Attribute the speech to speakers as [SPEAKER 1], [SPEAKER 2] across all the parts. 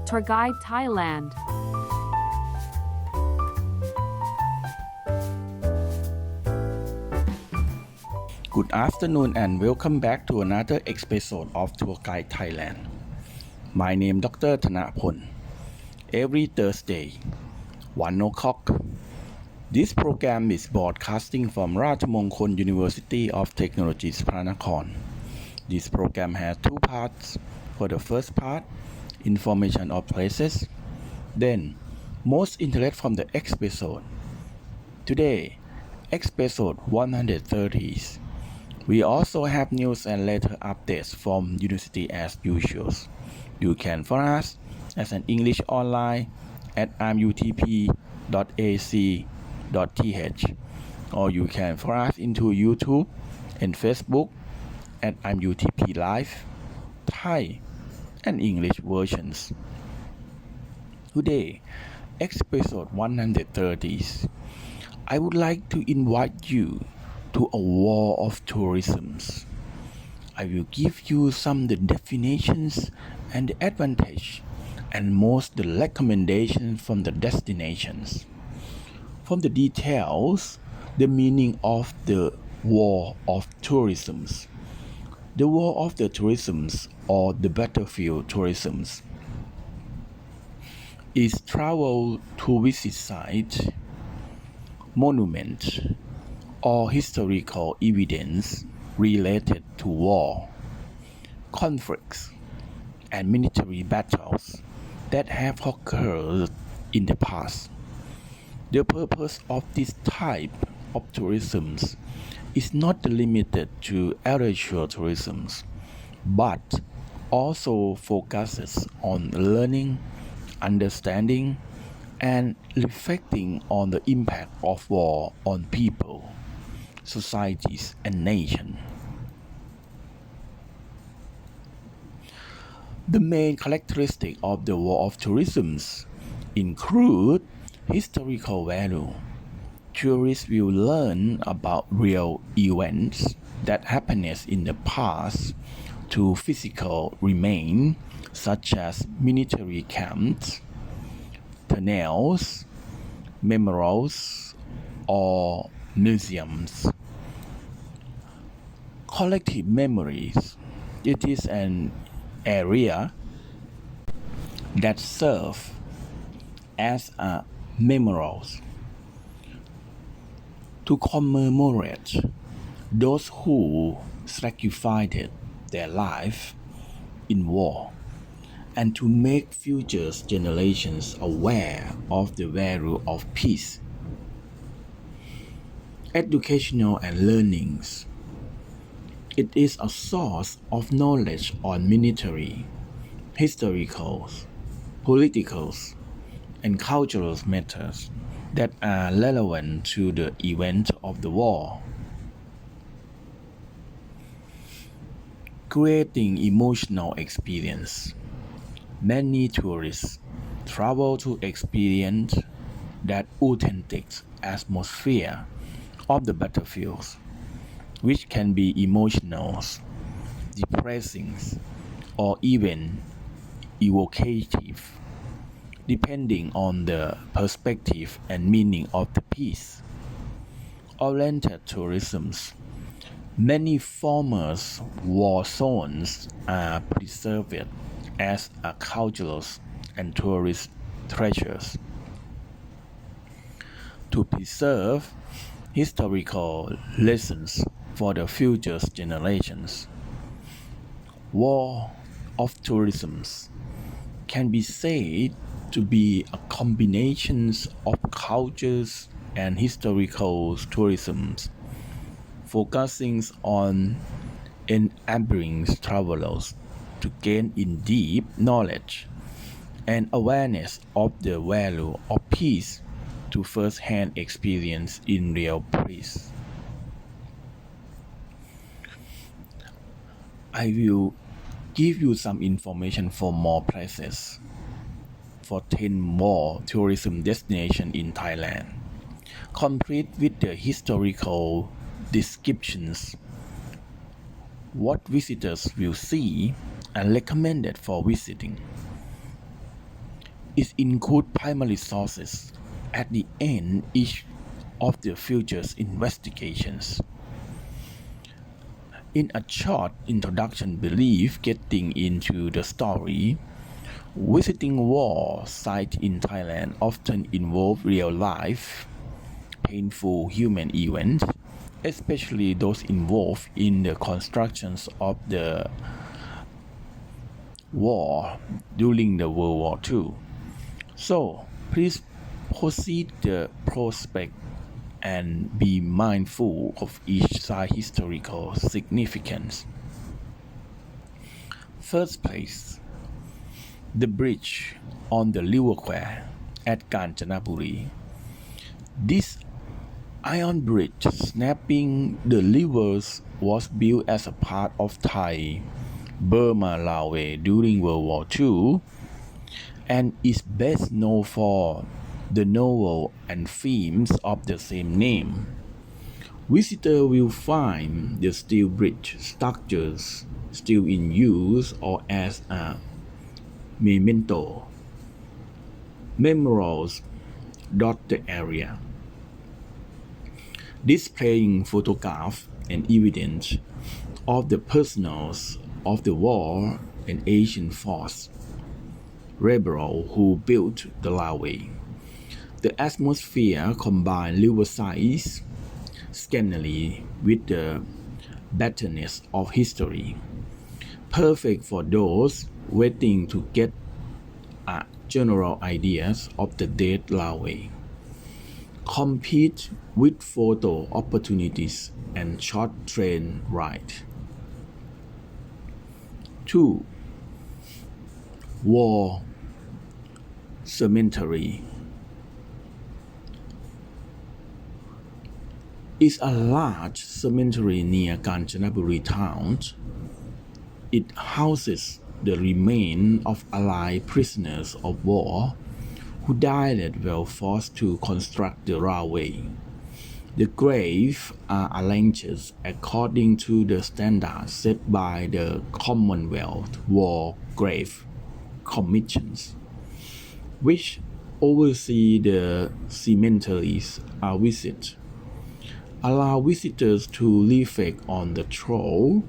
[SPEAKER 1] Tour Guide Thailand.
[SPEAKER 2] Good afternoon and welcome back to another episode of Tour Guide Thailand. My name Dr. Thanaphol. Every Thursday, 1 o'clock. This program is broadcasting from Rajamongkol University of Technology, Phranakhon. This program has two parts. For the first part, information of places. Then, most interest from the episode. Today, episode 130. We also have news and later updates from university as usual. You can follow us as an English online at imutp.ac.th or you can follow us into YouTube and Facebook at imutp Live, Thai and English versions. Today, episode 130, I would like to invite you to a war of tourism. I will give you some the definitions and the advantage and most the recommendations from the destinations. From the details, the meaning of the war of tourism. The war of the tourism or the battlefield tourism is travel to visit sites, monuments, or historical evidence related to war, conflicts, and military battles that have occurred in the past. The purpose of this type of tourism is not limited to leisure tourism, but also focuses on learning, understanding, and reflecting on the impact of war on people, societies, and nations. The main characteristic of the war of tourism include historical value. Tourists will learn about real events that happened in the past to physical remains such as military camps, tunnels, memorials, or museums. Collective memories. It is an area that serves as a memorial to commemorate those who sacrificed their life in war and to make future generations aware of the value of peace. Educational and learnings. It is a source of knowledge on military, historical, political, and cultural matters that are relevant to the event of the war. Creating emotional experience. Many tourists travel to experience that authentic atmosphere of the battlefields, which can be emotional, depressing, or even evocative, depending on the perspective and meaning of the piece. Oriented tourism. Many former war zones are preserved as a cultural and tourist treasures. To preserve historical lessons for the future generations. War of tourism can be said to be a combination of cultures and historical tourism, focusing on enabling travelers to gain in-depth knowledge and awareness of the value of peace to first-hand experience in real place. I will give you some information for more places for 10 more tourism destinations in Thailand, complete with the historical descriptions, what visitors will see and recommended for visiting. It includes primary sources at the end each of the future's investigations. In a short introduction belief getting into the story, visiting war sites in Thailand often involve real-life, painful human events, especially those involved in the constructions of the war during the World War II. So, please proceed the prospect and be mindful of each site's historical significance. First place, the bridge on the River Kwai at Kanchanaburi. This iron bridge snapping the rivers was built as a part of Thai Burma Railway during World War II and is best known for the novel and themes of the same name. Visitors will find the steel bridge structures still in use or as a memento. Memorials dot the area, displaying photographs and evidence of the prisoners of the war and Asian force rebels who built the railway. The atmosphere combines riverside scenery with the bitterness of history, perfect for those waiting to get a general idea of the dead railway. Compete with photo opportunities and short train ride. 2. War Cemetery is a large cemetery near Kanchanaburi town. It houses the remains of Allied prisoners of war who died while forced to construct the railway. The graves are arranged according to the standards set by the Commonwealth War Grave Commissions, which oversee the cemeteries are visited. Allow visitors to reflect on the troll,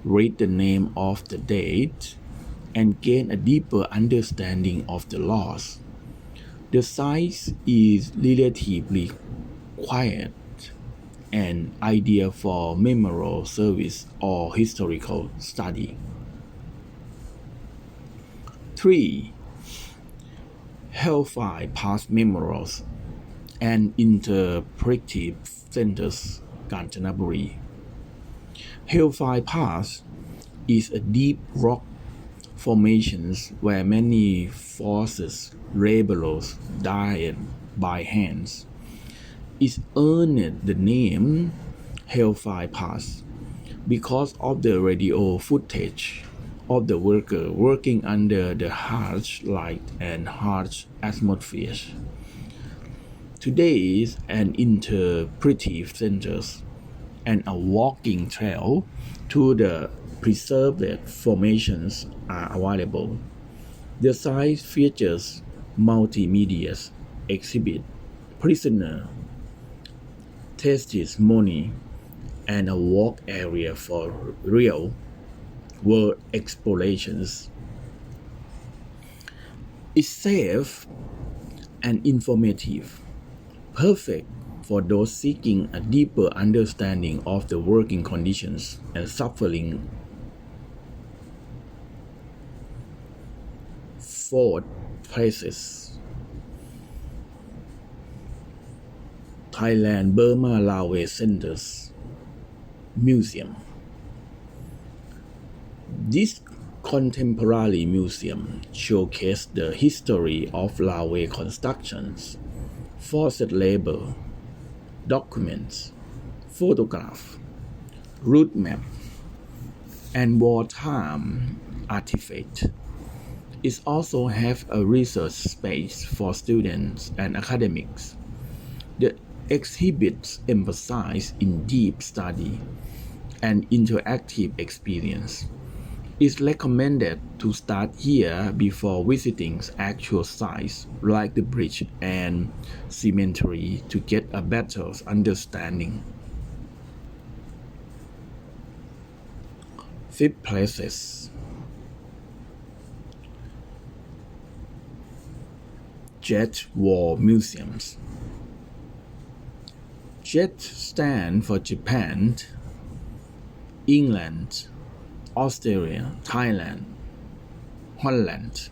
[SPEAKER 2] read the name of the dead, and gain a deeper understanding of the loss. The site is relatively quiet and ideal for memorial service or historical study. 3. Hellfire Pass Memorials and Interpretive Centers, Kanchanaburi. Hellfire Pass is a deep rock formation where many forces rebels died by hands. It earned the name Hellfire Pass because of the radio footage of the worker working under the harsh light and harsh atmosphere. Today, an interpretive centers and a walking trail to the preserved formations are available. The site features multimedia exhibit, prisoner testimony, and a walk area for real world explorations. It's safe and informative, perfect for those seeking a deeper understanding of the working conditions and suffering. 4 places. Thailand Burma Railway Centers Museum. This contemporary museum showcases the history of railway constructions, forced labor, documents, photographs, route map, and wartime artifacts. It also has a research space for students and academics. The exhibits emphasize in-depth study and interactive experience, It's recommended to start here before visiting actual sites like the bridge and cemetery to get a better understanding. Fifth places. Jet War Museums. JET stand for Japan, England, Australia, Thailand, Holland.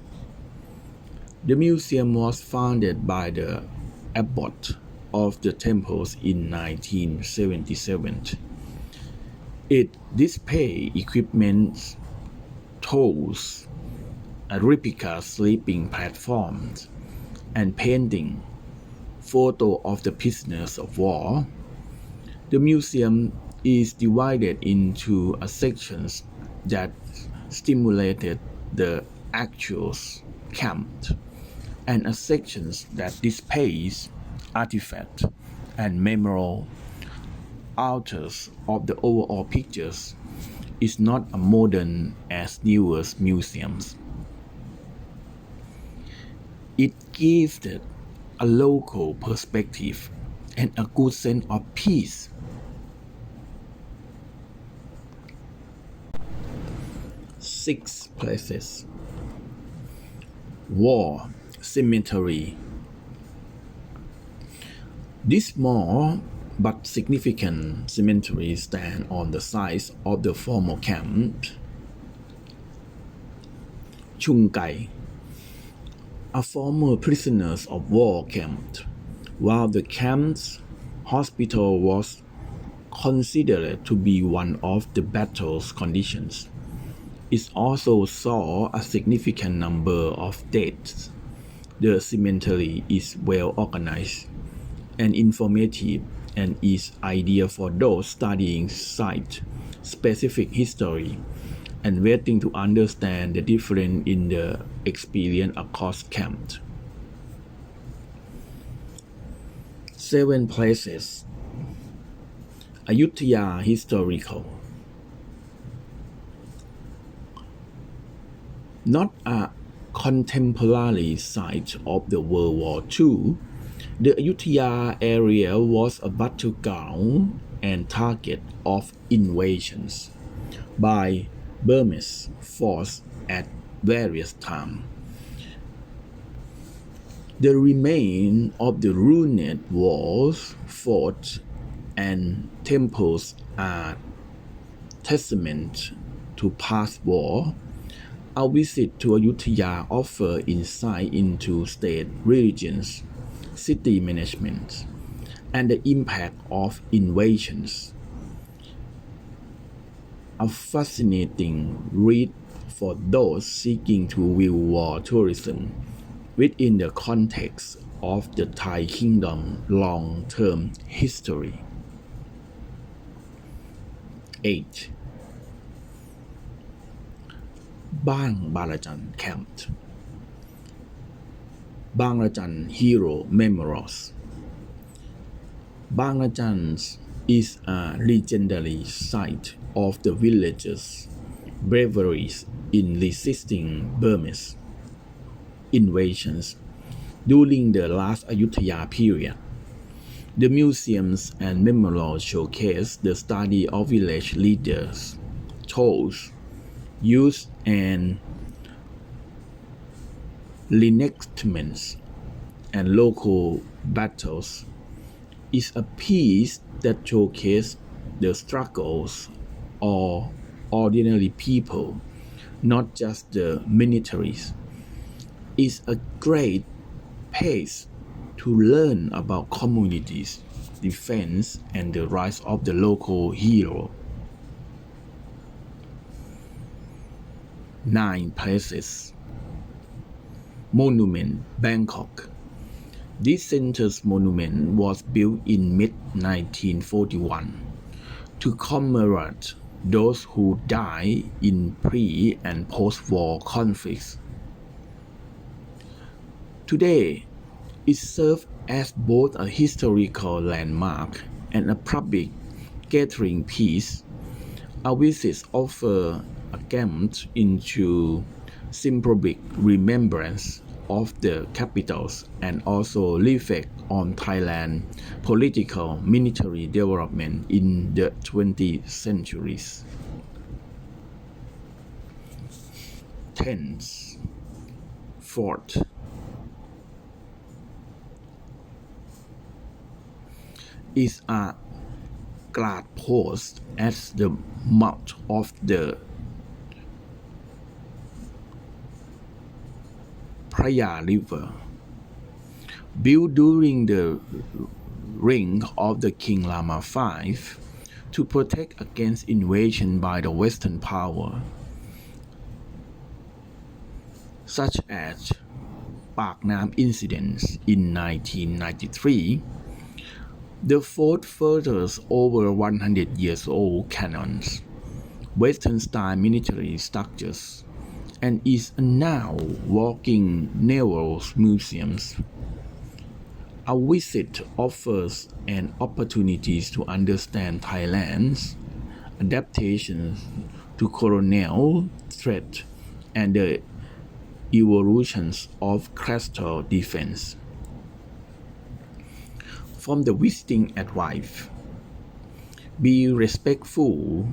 [SPEAKER 2] The museum was founded by the abbot of the temples in 1977. It displays equipment, tools, a replica sleeping platform, and painting photo of the prisoners of war. The museum is divided into a sections that stimulated the actual camp and a sections that displays artifacts and memorial authors of the overall pictures is not as modern as newer museums. It gives a local perspective and a good sense of peace. Six places. War Cemetery. This small but significant cemetery stands on the site of the former camp Chungkai, a former prisoners of war camp, while the camp's hospital was considered to be one of the battle's conditions. It also saw a significant number of deaths. The cemetery is well organized and informative and is ideal for those studying site-specific history and waiting to understand the difference in the experience across camps. 7 places. Ayutthaya Historical. Not a contemporary site of the World War II, the Ayutthaya area was a battleground and target of invasions by Burmese forces at various times. The remains of the ruined walls, forts, and temples are testament to past war. A visit to Ayutthaya offers insight into state religions, city management, and the impact of invasions. A fascinating read for those seeking to view war tourism within the context of the Thai kingdom's long-term history. 8. Bang Balajan Camp. Banglajan Hero Memorials. Banglajan is a legendary site of the villagers' braveries in resisting Burmese invasions during the last Ayutthaya period. The museums and memorials showcase the study of village leaders, tools, use and reenactments, and local battles. Is a piece that showcases the struggles of ordinary people, not just the militaries. It's a great place to learn about communities, defense, and the rise of the local hero. 9 places. Monument Bangkok. This center's monument was built in mid-1941 to commemorate those who died in pre- and post-war conflicts. Today, it serves as both a historical landmark and a public gathering piece. A visit offers a amalgamed into symbolic remembrance of the capitals and also reflect on Thailand's political military development in the 20th centuries. 10th. Fourth. Is a guard post at the mouth of the Praya River, built during the reign of the King Rama V to protect against invasion by the Western power, such as Pak Nam incidents in 1993. The fort features over 100 years old cannons, Western-style military structures, and is now walking naval museums. A visit offers an opportunity to understand Thailand's adaptation to colonial threat and the evolutions of coastal defense. From the visiting advice, be respectful.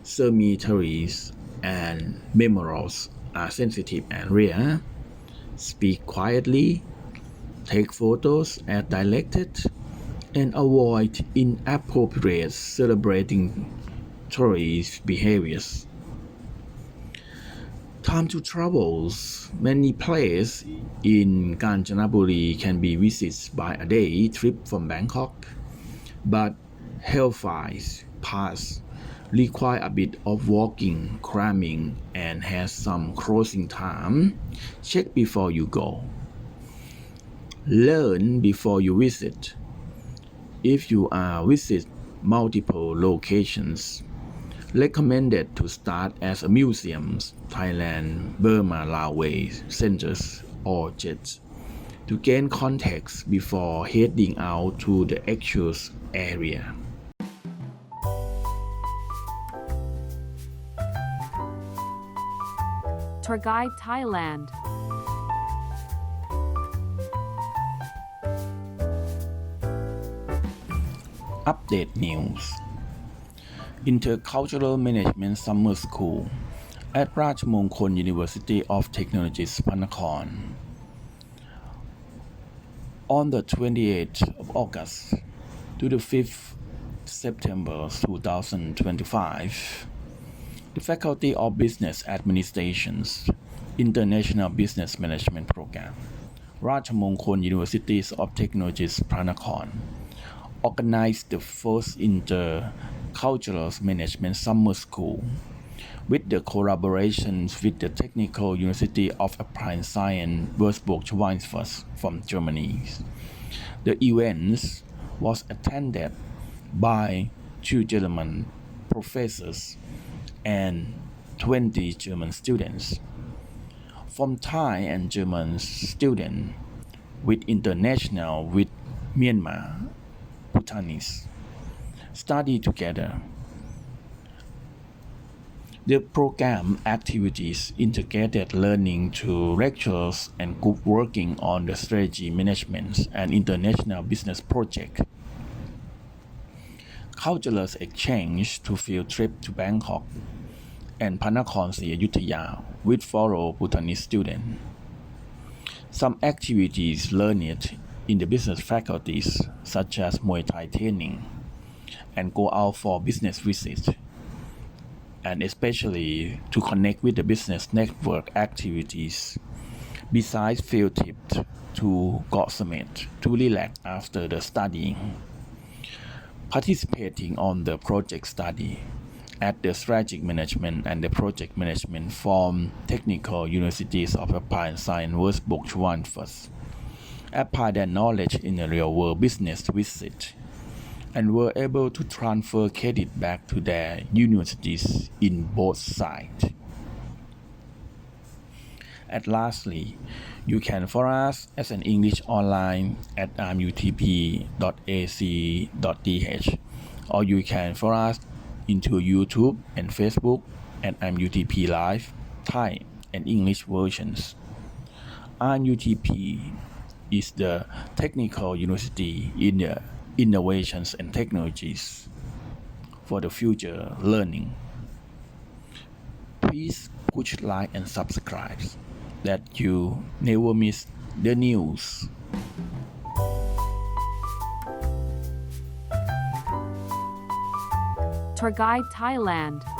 [SPEAKER 2] Cemeteries and memorials are sensitive and rare. Speak quietly, take photos as directed, and avoid inappropriate celebrating tourist behaviors. Time to travel. Many places in Kanchanaburi can be visited by a day trip from Bangkok, but Hellfire Pass require a bit of walking, climbing, and has some closing time. Check before you go. Learn before you visit. If you are visit multiple locations, recommended to start as a museums, Thailand, Burma, Laos centers or JETs to gain context before heading out to the actual area.
[SPEAKER 1] Tour Guide Thailand.
[SPEAKER 2] Update news. Intercultural Management Summer School at Rajamongkol University of Technology Panakorn. On the 28th of August to the 5th September 2025, the Faculty of Business Administration's International Business Management Program, Rajamongkol University of Technology Panakorn, organized the first Intercultural Management Summer School with the collaboration with the Technical University of Applied Science Würzburg-Schweinfurt from Germany. The event was attended by 2 German professors and 20 German students. From Thai and German students with international with Myanmar, Bhutanese, study together. The program activities integrated learning to lectures and group working on the strategy management and international business project. Cultural exchange to field trip to Bangkok and Panakorn Sri Ayutthaya with fellow Bhutanese students. Some activities learned in the business faculties such as Muay Thai training and go out for business visits, and especially to connect with the business network activities. Besides field trips to Got Summit to relax after the studying. Participating on the project study at the strategic management and the project management from Technical Universities of Applied Science Würzburg-Schweinfurt. Apply their knowledge in a real-world business visit and were able to transfer credit back to their universities in both sides. And lastly, you can follow us as an English online at rmutp.ac.th, or you can follow us into YouTube and Facebook and UTP Live, Thai and English versions. UTP is the technical university in the innovations and technologies for the future learning. Please push like and subscribe that you never miss the news.
[SPEAKER 1] Tour Guide Thailand.